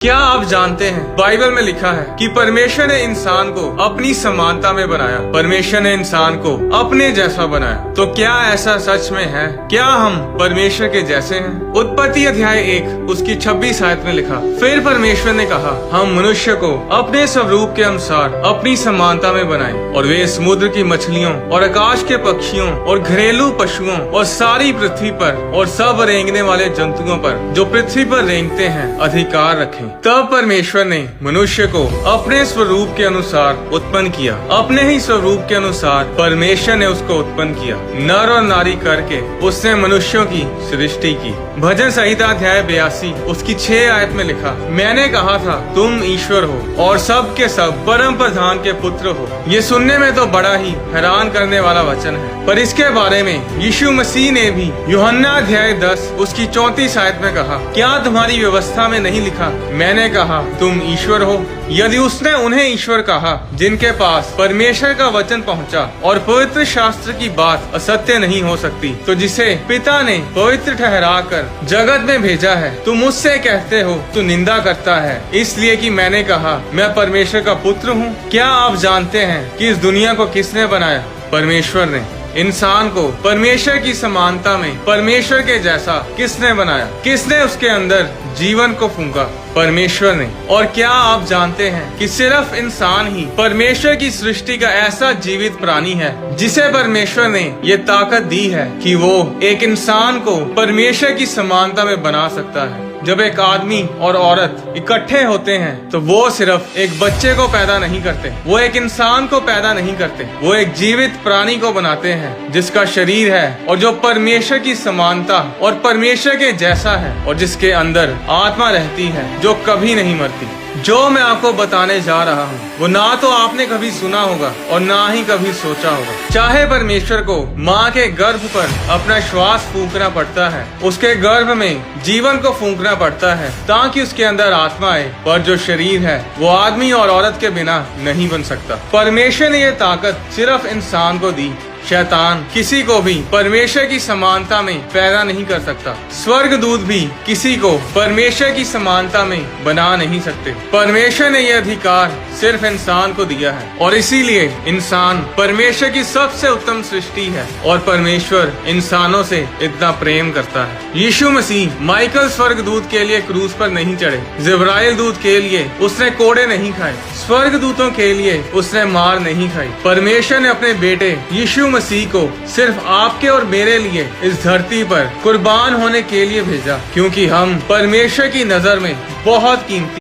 क्या आप जानते हैं बाइबल में लिखा है कि परमेश्वर ने इंसान को अपनी समानता में बनाया। परमेश्वर ने इंसान को अपने जैसा बनाया। तो क्या ऐसा सच में है? क्या हम परमेश्वर के जैसे हैं? उत्पत्ति अध्याय 1 उसकी 26 आयत में लिखा, फिर परमेश्वर ने कहा, हम मनुष्य को अपने स्वरूप के अनुसार अपनी समानता में बनाएं और वे समुद्र की मछलियों और आकाश के पक्षियों और घरेलू पशुओं और सारी पृथ्वी पर और सब रेंगने वाले जंतुओं पर जो पृथ्वी पर रेंगते हैं अधिकार रखें। तब परमेश्वर ने मनुष्य को अपने स्वरूप के अनुसार उत्पन्न किया। अपने ही स्वरूप के अनुसार परमेश्वर ने उसको उत्पन्न किया। नर और नारी करके उसने मनुष्यों की सृष्टि की। भजन संहिता अध्याय 82 उसकी 6 आयत में लिखा, मैंने कहा था तुम ईश्वर हो और सब के सब परम प्रधान के पुत्र हो। ये सुनने में तो बड़ा ही हैरान करने वाला वचन है, पर इसके बारे में यीशु मसीह ने भी यूहन्ना अध्याय 10 उसकी 34 आयत में कहा, क्या तुम्हारी व्यवस्था में नहीं लिखा, मैंने कहा तुम ईश्वर हो। यदि उसने उन्हें ईश्वर कहा जिनके पास परमेश्वर का वचन पहुंचा और पवित्र शास्त्र की बात असत्य नहीं हो सकती, तो जिसे पिता ने पवित्र ठहरा कर जगत में भेजा है तुम उससे कहते हो तू निंदा करता है, इसलिए कि मैंने कहा मैं परमेश्वर का पुत्र हूँ। क्या आप जानते हैं कि इस दुनिया को किसने बनाया? परमेश्वर ने। इंसान को परमेश्वर की समानता में परमेश्वर के जैसा किसने बनाया? किसने उसके अंदर जीवन को फूंका? परमेश्वर ने। और क्या आप जानते हैं कि सिर्फ इंसान ही परमेश्वर की सृष्टि का ऐसा जीवित प्राणी है जिसे परमेश्वर ने ये ताकत दी है कि वो एक इंसान को परमेश्वर की समानता में बना सकता है। जब एक आदमी और औरत इकट्ठे होते हैं तो वो सिर्फ एक बच्चे को पैदा नहीं करते, वो एक इंसान को पैदा नहीं करते, वो एक जीवित प्राणी को बनाते हैं जिसका शरीर है और जो परमेश्वर की समानता और परमेश्वर के जैसा है और जिसके अंदर आत्मा रहती है जो कभी नहीं मरती। जो मैं आपको बताने जा रहा हूँ वो ना तो आपने कभी सुना होगा और ना ही कभी सोचा होगा। चाहे परमेश्वर को माँ के गर्भ पर अपना श्वास फूंकना पड़ता है, उसके गर्भ में जीवन को फूंकना पड़ता है ताकि उसके अंदर आत्मा आए, पर जो शरीर है वो आदमी और औरत के बिना नहीं बन सकता। परमेश्वर ने ये ताकत सिर्फ इंसान को दी। शैतान किसी को भी परमेश्वर की समानता में पैदा नहीं कर सकता। स्वर्गदूत भी किसी को परमेश्वर की समानता में बना नहीं सकते। परमेश्वर ने यह अधिकार सिर्फ इंसान को दिया है और इसीलिए इंसान परमेश्वर की सबसे उत्तम सृष्टि है और परमेश्वर इंसानों से इतना प्रेम करता है। यीशु मसीह माइकल स्वर्गदूत के लिए क्रूस पर नहीं चढ़े, जिब्राइल दूत के लिए उसने कोड़े नहीं खाए, स्वर्गदूतों के लिए उसने मार नहीं खाई। परमेश्वर ने अपने बेटे यीशु मसीह को सिर्फ आपके और मेरे लिए इस धरती पर कुर्बान होने के लिए भेजा, क्योंकि हम परमेश्वर की नजर में बहुत कीमती